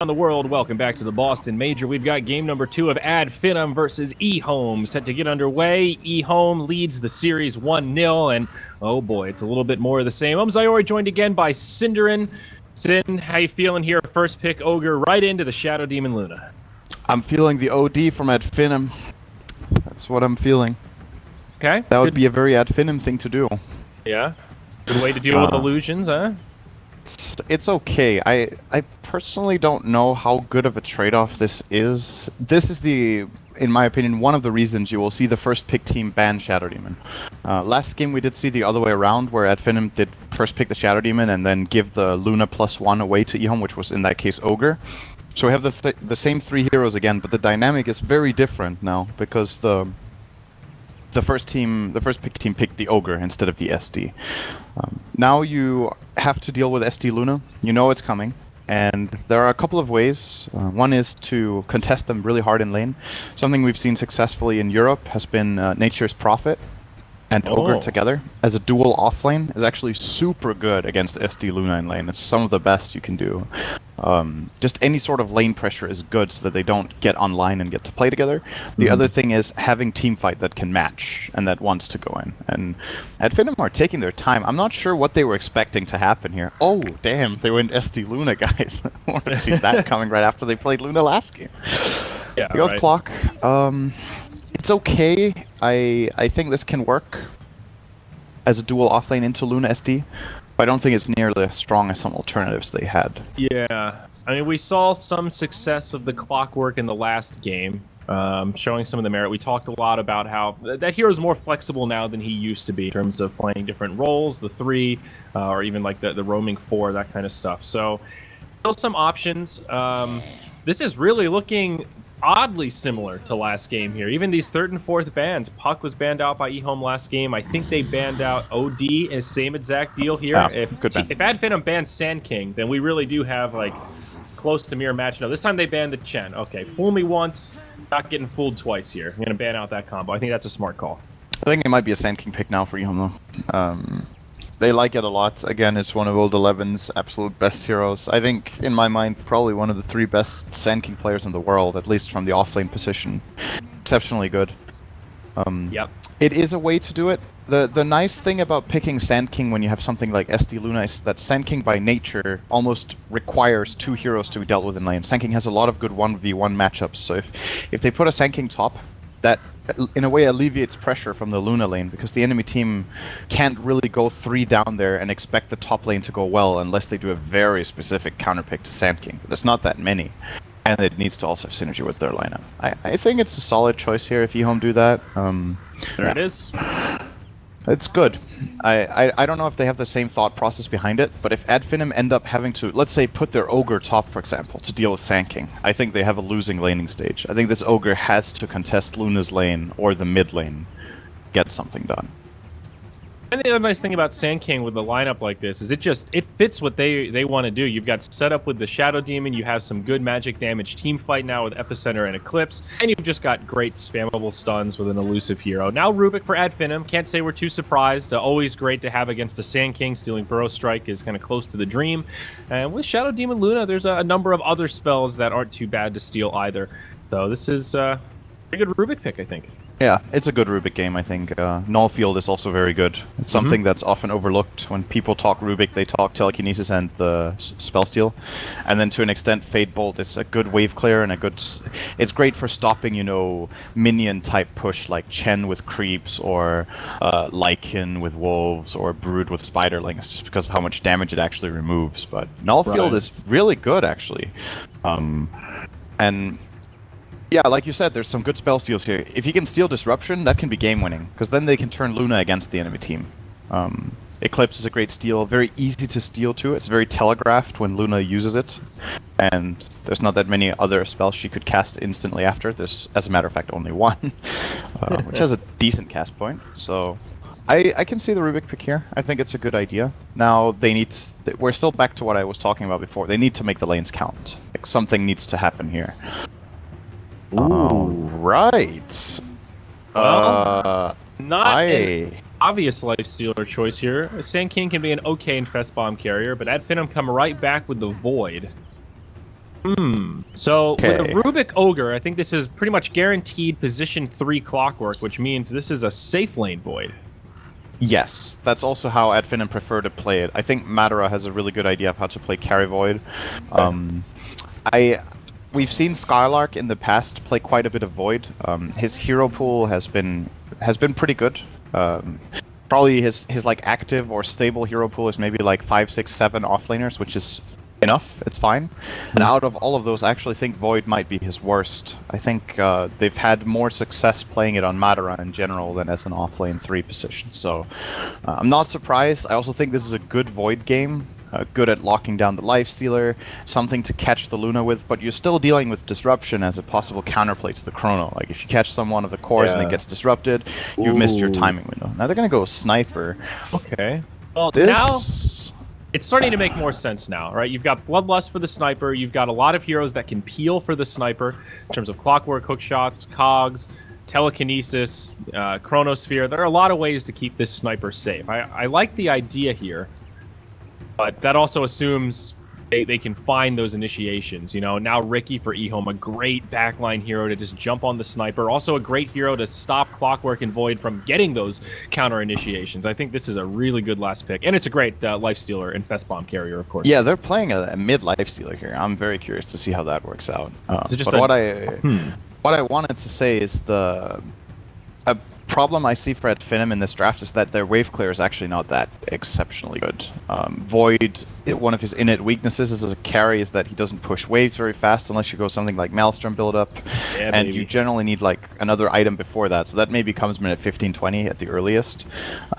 the world, welcome back to the Boston Major. We've got game number 2 of Finem versus EHOME set to get underway. EHOME leads the series 1-0, and oh boy, it's a little bit more of the same. I'm Zayori, joined again by Cinderin. Sin, how you feeling here? First pick Ogre right into the Shadow Demon Luna. I'm feeling the OD from Finem. That's what I'm feeling. Okay. That would be a very Finem thing to do. Yeah. Good way to deal with illusions, huh? It's okay. I personally don't know how good of a trade-off this is. This is in my opinion, one of the reasons you will see the first pick team ban Shadow Demon. Last game we did see the other way around, where Finem did first pick the Shadow Demon and then give the Luna +1 away to EHOME, which was in that case Ogre. So we have the same 3 heroes again, but the dynamic is very different now because the first pick team picked the Ogre instead of the SD. Now you have to deal with SD Luna. You know it's coming, and there are a couple of ways. One is to contest them really hard in lane. Something we've seen successfully in Europe has been Nature's Prophet and Ogre together as a dual offlane is actually super good against SD Luna in lane. It's some of the best you can do. Just any sort of lane pressure is good so that they don't get online and get to play together. The other thing is having teamfight that can match and that wants to go in. And Finem are taking their time. I'm not sure what they were expecting to happen here. Oh, damn, they went SD Luna, guys. I want to see that coming right after they played Luna last game. Yeah, he goes clock. It's okay. I think this can work as a dual offlane into Luna SD, but I don't think it's nearly as strong as some alternatives they had. Yeah, I mean, we saw some success of the clockwork in the last game, showing some of the merit. We talked a lot about how that hero's more flexible now than he used to be in terms of playing different roles, the 3, or even like the roaming 4, that kind of stuff. So, still some options. This is really looking oddly similar to last game here. Even these 3rd and 4th bans. Puck was banned out by EHOME last game. I think they banned out OD in the same exact deal here. If Finem bans Sand King, then we really do have like close to mirror match. No, this time they banned the Chen. Okay, fool me once, not getting fooled twice here. I'm gonna ban out that combo. I think that's a smart call. I think it might be a Sand King pick now for EHOME though. They like it a lot. Again, it's one of Old 11's absolute best heroes. I think, in my mind, probably one of the 3 best Sand King players in the world, at least from the offlane position. Exceptionally good. Yep. It is a way to do it. The nice thing about picking Sand King when you have something like SD Luna is that Sand King by nature almost requires 2 heroes to be dealt with in lane. Sand King has a lot of good 1v1 matchups, so if they put a Sand King top, that in a way alleviates pressure from the Luna lane, because the enemy team can't really go 3 down there and expect the top lane to go well unless they do a very specific counterpick to Sand King. There's not that many, and it needs to also have synergy with their lineup. I think it's a solid choice here if EHOME do that. There it is. It's good. I don't know if they have the same thought process behind it, but if Finem end up having to, let's say, put their Ogre top, for example, to deal with Sand King, I think they have a losing laning stage. I think this Ogre has to contest Luna's lane or the mid lane, get something done. And the other nice thing about Sand King with a lineup like this is it fits what they want to do. You've got set up with the Shadow Demon, you have some good magic damage team fight now with Epicenter and Eclipse, and you've just got great spammable stuns with an elusive hero. Now Rubik for Finem, can't say we're too surprised. Always great to have against a Sand King. Stealing Burrow Strike is kind of close to the dream. And with Shadow Demon Luna, there's a number of other spells that aren't too bad to steal either. So this is a pretty good Rubik pick, I think. Yeah, it's a good Rubik game, I think. Nullfield is also very good. It's something that's often overlooked. When people talk Rubik, they talk Telekinesis and the spell steal. And then to an extent, Fade Bolt is a good wave clear and it's great for stopping, minion-type push like Chen with creeps or Lycan with wolves or Brood with spiderlings, just because of how much damage it actually removes. But Nullfield is really good, actually. And yeah, like you said, there's some good spell steals here. If he can steal Disruption, that can be game-winning, because then they can turn Luna against the enemy team. Eclipse is a great steal, very easy to steal too. It's very telegraphed when Luna uses it, and there's not that many other spells she could cast instantly after. There's, as a matter of fact, only one, which has a decent cast point. So I can see the Rubik pick here. I think it's a good idea. Now we're still back to what I was talking about before. They need to make the lanes count. Like, something needs to happen here. Right. Well, not an obvious lifestealer choice here. Sand King can be an okay Infest Bomb carrier, but Finem come right back with the Void. So with Okay. a Rubik Ogre, I think this is pretty much guaranteed position 3 clockwork, which means this is a safe lane void. Yes, that's also how Ad Finem prefer to play it. I think Madara has a really good idea of how to play carry void. We've seen Skylark in the past play quite a bit of void. His hero pool has been pretty good. Probably his like active or stable hero pool is maybe like 5, 6, 7 offlaners, which is enough. It's fine. And out of all of those, I actually think Void might be his worst. I think they've had more success playing it on Madara in general than as an offlane 3 position. So I'm not surprised. I also think this is a good Void game. Good at locking down the Lifestealer, something to catch the Luna with, but you're still dealing with disruption as a possible counterplay to the Chrono. Like, if you catch someone of the cores and it gets disrupted, you've missed your timing window. Now they're going to go Sniper. Okay. Well, now it's starting to make more sense now, right? You've got Bloodlust for the Sniper. You've got a lot of heroes that can peel for the Sniper in terms of Clockwork, Hookshots, Cogs, Telekinesis, Chronosphere. There are a lot of ways to keep this Sniper safe. I like the idea here. But that also assumes they can find those initiations. You know, now Ricky for EHOME, a great backline hero to just jump on the Sniper. Also a great hero to stop Clockwork and Void from getting those counter initiations. I think this is a really good last pick. And it's a great Lifestealer and Fest Bomb carrier, of course. Yeah, they're playing a mid Lifestealer here. I'm very curious to see how that works out. What I wanted to say is a problem I see for Ad Finem in this draft is that their wave clear is actually not that exceptionally good. Void, one of his innate weaknesses as a carry is that he doesn't push waves very fast unless you go something like Maelstrom build-up, and you generally need like another item before that, so that maybe comes minute 15-20 at the earliest.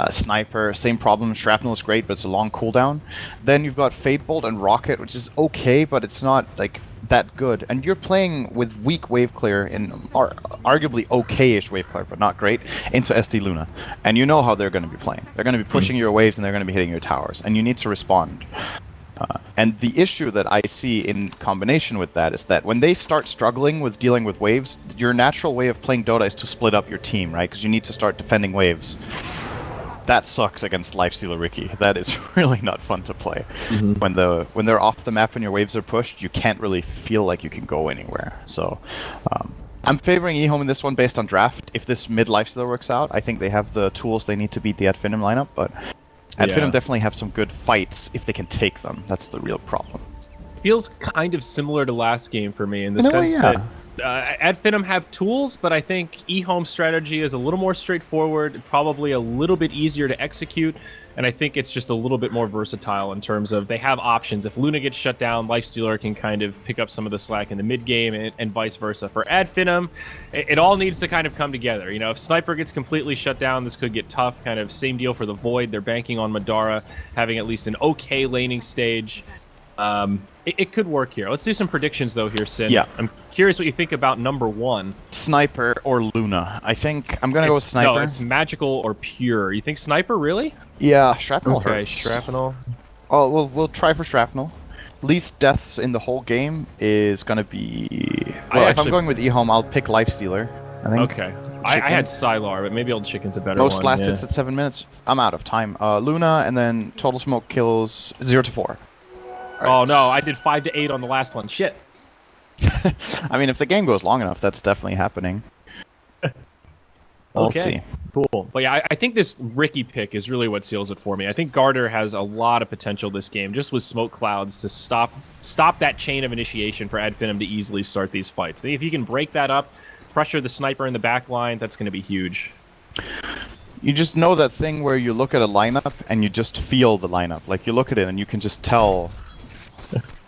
Sniper, same problem. Shrapnel is great, but it's a long cooldown. Then you've got Fade Bolt and Rocket, which is okay, but it's not like that good, and you're playing with weak wave clear in arguably okay-ish wave clear, but not great, into SD Luna, and you know how they're going to be playing. They're going to be pushing your waves and they're going to be hitting your towers, and you need to respond. And the issue that I see in combination with that is that when they start struggling with dealing with waves, your natural way of playing Dota is to split up your team, right? Because you need to start defending waves. That sucks against Lifestealer Ricky. That is really not fun to play. When they're off the map and your waves are pushed, you can't really feel like you can go anywhere. So I'm favoring EHOME in this one based on draft. If this mid Lifestealer works out, I think they have the tools they need to beat the Ad Finem lineup, but Ad Finem definitely have some good fights if they can take them. That's the real problem. Feels kind of similar to last game for me in the sense that Ad Finem have tools, but I think EHOME's strategy is a little more straightforward, probably a little bit easier to execute, and I think it's just a little bit more versatile in terms of they have options. If Luna gets shut down, Lifestealer can kind of pick up some of the slack in the mid game, and vice versa. For Ad Finem, it all needs to kind of come together. You know, if Sniper gets completely shut down, this could get tough. Kind of same deal for the Void. They're banking on Madara having at least an okay laning stage. It could work here. Let's do some predictions, though, here, Sin. Yeah. I'm curious what you think about number 1. Sniper or Luna. I think I'm going to go with Sniper. No, it's magical or pure. You think Sniper, really? Yeah, Shrapnel Okay, hurts. Shrapnel. Oh, we'll try for Shrapnel. Least deaths in the whole game is going to be... Well, if I'm going with EHOME, I'll pick Lifestealer, I think. Okay. I had Sylar, but maybe Old Chicken's a better Most one. last hits at 7 minutes. I'm out of time. Luna, and then total smoke kills 0 to 4. Oh, no, I did 5 to 8 on the last one. Shit. I mean, if the game goes long enough, that's definitely happening. We'll see. Cool. But yeah, I think this Ricky pick is really what seals it for me. I think Garter has a lot of potential this game, just with smoke clouds to stop that chain of initiation for Ad Finem to easily start these fights. If you can break that up, pressure the Sniper in the back line, that's going to be huge. You just know that thing where you look at a lineup and you just feel the lineup. Like, you look at it and you can just tell.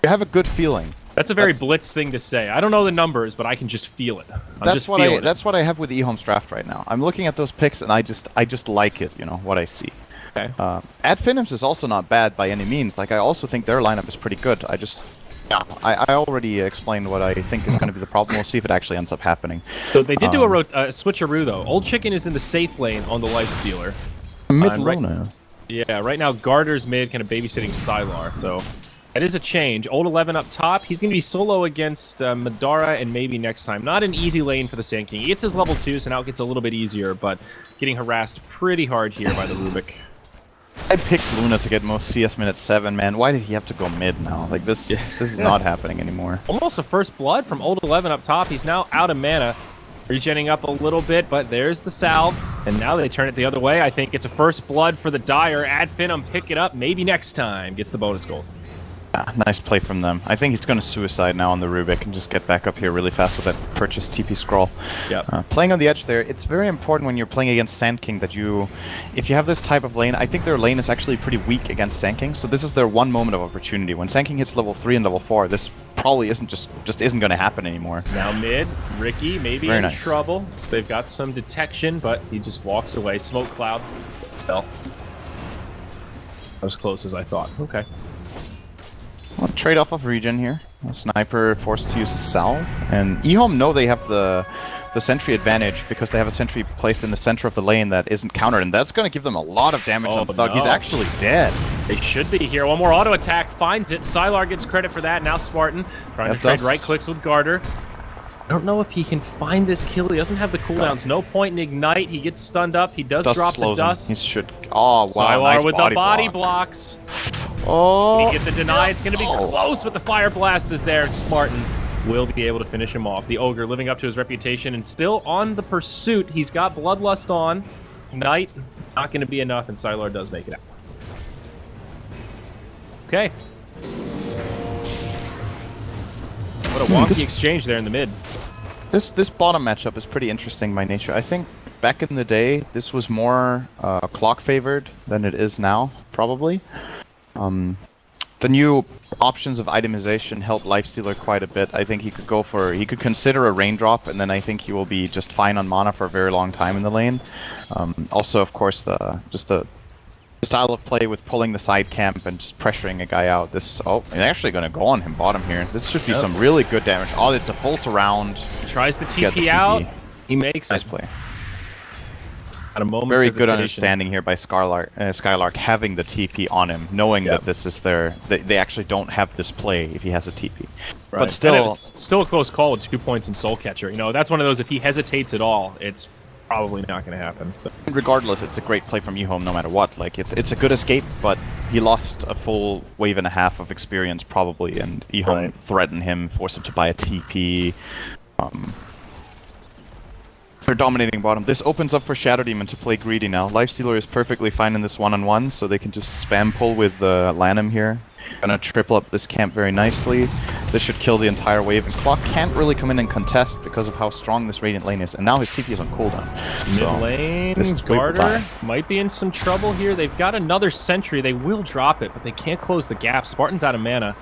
You have a good feeling. That's a very Blitz thing to say. I don't know the numbers, but I can just feel it. That's what I have with EHOME's draft right now. I'm looking at those picks and I just like it, you know, what I see. Okay. Ad Finem's is also not bad by any means. Like, I also think their lineup is pretty good. I already explained what I think is going to be the problem. We'll see if it actually ends up happening. So they did do a switcheroo, though. Old Chicken is in the safe lane on the Lifestealer. Mid Luna. Yeah, right now Garter's mid, kind of babysitting Sylar, so that is a change. Old 11 up top. He's going to be solo against Madara and maybe next time. Not an easy lane for the Sand King. He gets his level 2, so now it gets a little bit easier, but getting harassed pretty hard here by the Rubik. I picked Luna to get most CS min at 7, man. Why did he have to go mid now? Like, this is not happening anymore. Almost a first blood from Old 11 up top. He's now out of mana. Regenning up a little bit, but there's the salve. And now they turn it the other way. I think it's a first blood for the Dire. Finem pick it up. Maybe next time. Gets the bonus gold. Nice play from them. I think he's going to suicide now on the Rubik and just get back up here really fast with that purchase TP scroll. Yep. Playing on the edge there, it's very important when you're playing against Sand King that if you have this type of lane, I think their lane is actually pretty weak against Sand King, so this is their one moment of opportunity. When Sand King hits level 3 and level 4, this probably isn't just isn't going to happen anymore. Now mid, Ricky maybe very in nice. trouble. They've got some detection, but he just walks away. Smoke cloud. Well, as close as I thought. Okay. Well, trade-off of regen here. A sniper forced to use a salve, and EHOME know they have the sentry advantage because they have a sentry placed in the center of the lane that isn't countered, and that's going to give them a lot of damage on Thug. No. He's actually dead. They should be here. One more auto attack, finds it. Sylar gets credit for that. Now Spartan trying to trade right clicks with Garter. I don't know if he can find this kill. He doesn't have the cooldowns. No point in Ignite. He gets stunned up. He does drop the dust. He should. Oh, wow. Sylar nice with the body blocks. Oh. He gets the deny. It's going to be close, but the Fire Blast is there. Spartan will be able to finish him off. The Ogre living up to his reputation and still on the pursuit. He's got Bloodlust on. Ignite, not going to be enough, and Sylar does make it out. Okay. What a wonky exchange there in the mid. This bottom matchup is pretty interesting by nature. I think back in the day, this was more clock favored than it is now, probably. The new options of itemization help Lifestealer quite a bit. I think he could consider a raindrop, and then I think he will be just fine on mana for a very long time in the lane. Also, of course, the style of play with pulling the side camp and just pressuring a guy out. It's actually going to go on him bottom here. This should be some really good damage. Oh, it's a full surround. He tries the TP out. He makes nice play. At a moment's very hesitation. good understanding here by Skylark having the TP on him, knowing that this is they actually don't have this play if he has a TP. Right. But still a close call with 2 points in Soul Catcher. You know, that's one of those, if he hesitates at all, it's probably not going to happen. So regardless, it's a great play from EHOME no matter what. Like, it's a good escape, but he lost a full wave and a half of experience probably, and EHOME threatened him, forced him to buy a TP. They're dominating bottom. This opens up for Shadow Demon to play greedy now. Lifestealer is perfectly fine in this one-on-one, so they can just spam pull with Lanham here. Gonna triple up this camp very nicely. This should kill the entire wave, and Clock can't really come in and contest because of how strong this Radiant lane is, and now his TP is on cooldown. Mid lane, Garter might be in some trouble here. They've got another sentry. They will drop it, but they can't close the gap. Spartan's out of mana.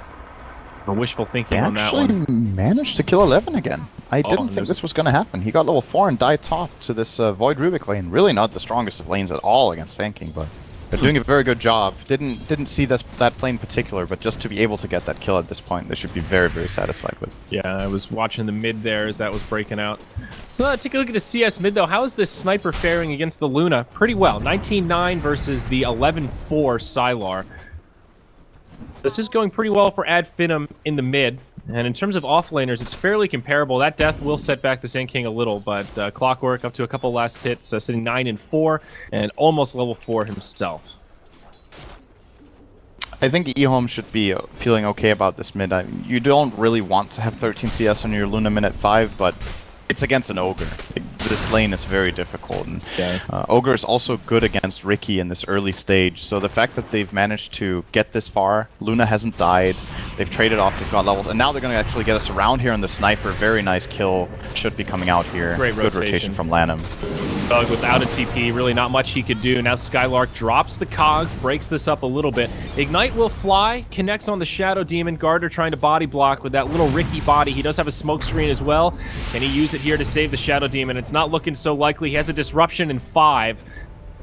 Or wishful thinking on that one. Actually managed to kill 11 again. I didn't think this was going to happen. He got level 4 and died top to this Void Rubik lane. Really not the strongest of lanes at all against Sand King, but they're doing a very good job. Didn't see that play in particular, but just to be able to get that kill at this point, they should be very, very satisfied with. Yeah, I was watching the mid there as that was breaking out. So take a look at the CS mid, though. How is this sniper faring against the Luna? Pretty well. 19-9 versus the 11-4 Sylar. This is going pretty well for Finem in the mid. And in terms of offlaners, it's fairly comparable. That death will set back the Sand King a little, but Clockwork up to a couple last hits, sitting 9-4, and almost level 4 himself. I think EHOME should be feeling okay about this mid. You don't really want to have 13 CS on your Luna min at 5, but it's against an Ogre. This lane is very difficult, and Ogre is also good against Ricky in this early stage, so the fact that they've managed to get this far, Luna hasn't died, they've traded off, they've got levels, and now they're going to actually get us around here on the sniper. Very nice kill, should be coming out here. Great rotation. Good rotation from Lanham. Thug without a TP, really not much he could do. Now Skylark drops the cogs, breaks this up a little bit. Ignite will fly, connects on the Shadow Demon. Garter trying to body block with that little Ricky body. He does have a smoke screen as well. Can he use it here to save the Shadow Demon? It's not looking so likely. He has a disruption in 5.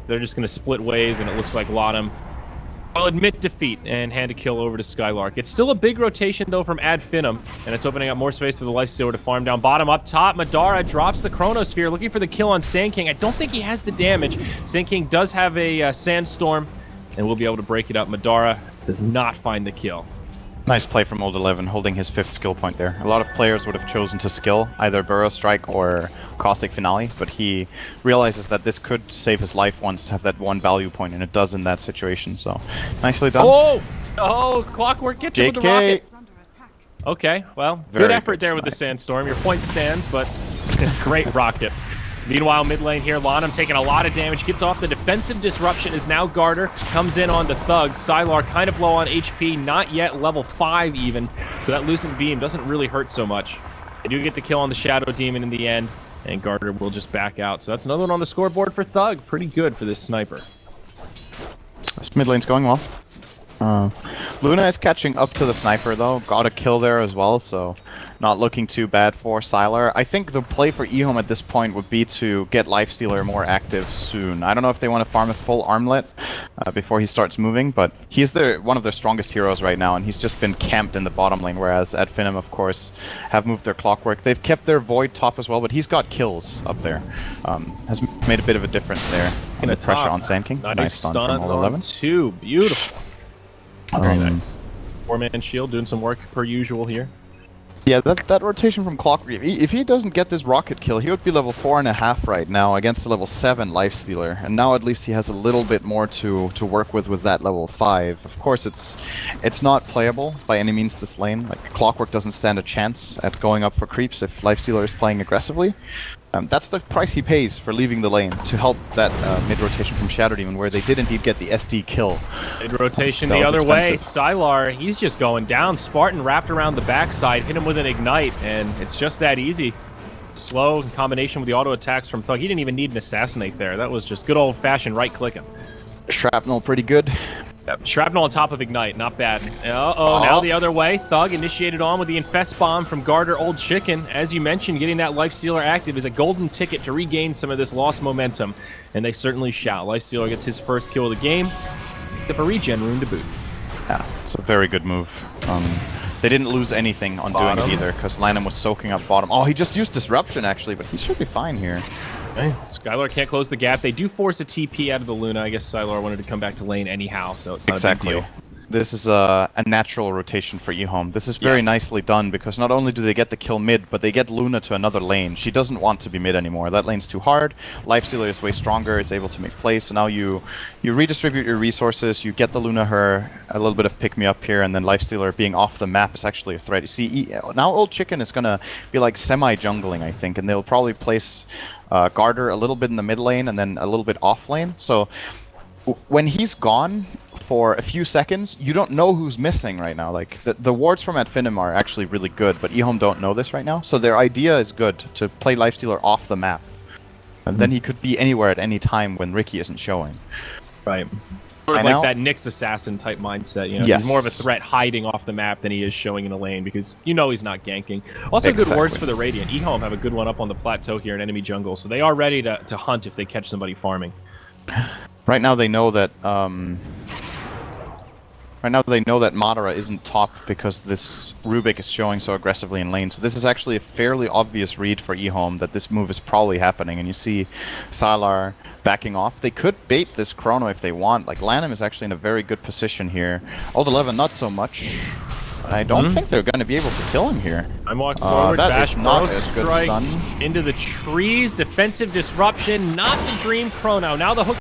They're just going to split ways, and it looks like Lottom will admit defeat and hand a kill over to Skylark. It's still a big rotation, though, from Finem, and it's opening up more space for the Lifestealer to farm down bottom. Up top, Madara drops the Chronosphere, looking for the kill on Sand King. I don't think he has the damage. Sand King does have a Sandstorm, and we'll be able to break it up. Madara does not find the kill. Nice play from Old 11, holding his 5th skill point there. A lot of players would have chosen to skill either Burrow Strike or Caustic Finale, but he realizes that this could save his life once to have that 1 value point, and it does in that situation, so nicely done. Oh! Oh, Clockwork gets it with the rocket. Okay, well, Very good effort good there with the snipe. Sandstorm. Your point stands, but great rocket. Meanwhile, mid lane here, Lanham taking a lot of damage, gets off the defensive disruption, is now Garter, comes in on the Thugs. Sylar kind of low on HP, not yet level 5 even, so that Lucent Beam doesn't really hurt so much. They do get the kill on the Shadow Demon in the end, and Garter will just back out. So that's another one on the scoreboard for Thug. Pretty good for this sniper. This mid lane's going well. Luna is catching up to the sniper though, got a kill there as well, so not looking too bad for Sylar. I think the play for EHOME at this point would be to get Lifestealer more active soon. I don't know if they want to farm a full armlet before he starts moving, but he's one of their strongest heroes right now, and he's just been camped in the bottom lane, whereas at Finem, of course, have moved their Clockwork. They've kept their Void top as well, but he's got kills up there. Has made a bit of a difference there. In the pressure top. on Sand King. Nice stun stun from Old on 11. 2. Beautiful. Very nice. 4-man shield doing some work per usual here. Yeah, that rotation from Clockwork, if he doesn't get this rocket kill, he would be level 4.5 right now against a level 7 Lifestealer. And now at least he has a little bit more to work with that level 5. Of course, it's not playable by any means this lane. Like, Clockwork doesn't stand a chance at going up for creeps if Lifestealer is playing aggressively. That's the price he pays for leaving the lane to help that mid-rotation from Shadow Demon, where they did indeed get the SD kill. Mid-rotation That the was other way. expensive. Sylar, he's just going down. Spartan wrapped around the backside, hit him with an Ignite, and it's just that easy. Slow in combination with the auto attacks from Thug. He didn't even need an Assassinate there. That was just good old-fashioned right-clicking. Shrapnel pretty good. Yep. Shrapnel on top of Ignite, not bad. Uh-oh, now the other way. Thug initiated on with the Infest Bomb from Garter Old Chicken. As you mentioned, getting that Lifestealer active is a golden ticket to regain some of this lost momentum, and they certainly shall. Lifestealer gets his first kill of the game, except for regen rune to boot. Yeah, it's a very good move. They didn't lose anything on doing it either, because Lanham was soaking up bottom. Oh, he just used Disruption, actually, but he should be fine here. Okay. Skylar can't close the gap. They do force a TP out of the Luna. I guess Sylar wanted to come back to lane anyhow, so it's not a big deal. This is a natural rotation for EHOME. This is very nicely done, because not only do they get the kill mid, but they get Luna to another lane. She doesn't want to be mid anymore. That lane's too hard. Lifestealer is way stronger. It's able to make plays. So now you redistribute your resources. You get the Luna her a little bit of pick-me-up here, and then Lifestealer being off the map is actually a threat. You see, now Old Chicken is going to be like semi-jungling, I think, and they'll probably place Garter a little bit in the mid lane and then a little bit off lane. So when he's gone for a few seconds, you don't know who's missing right now. Like, the wards from at Finem are actually really good, but EHOME don't know this right now. So their idea is good, to play Lifestealer off the map. And then he could be anywhere at any time when Ricky isn't showing. Right. Sort of like that Nyx assassin type mindset, you know. Yes. He's more of a threat hiding off the map than he is showing in a lane, because you know he's not ganking. Also good words for the Radiant. EHOME have a good one up on the plateau here in enemy jungle, so they are ready to hunt if they catch somebody farming. Right now they know that Madara isn't top because this Rubik is showing so aggressively in lane. So this is actually a fairly obvious read for EHOME that this move is probably happening. And you see Sylar backing off. They could bait this Chrono if they want. Like, Lanham is actually in a very good position here. Old 11 not so much. I don't think they're going to be able to kill him here. I'm walking forward. That Bash is not Burrow a good strike stun. into the trees. Defensive disruption, not the dream Chrono. Now the hook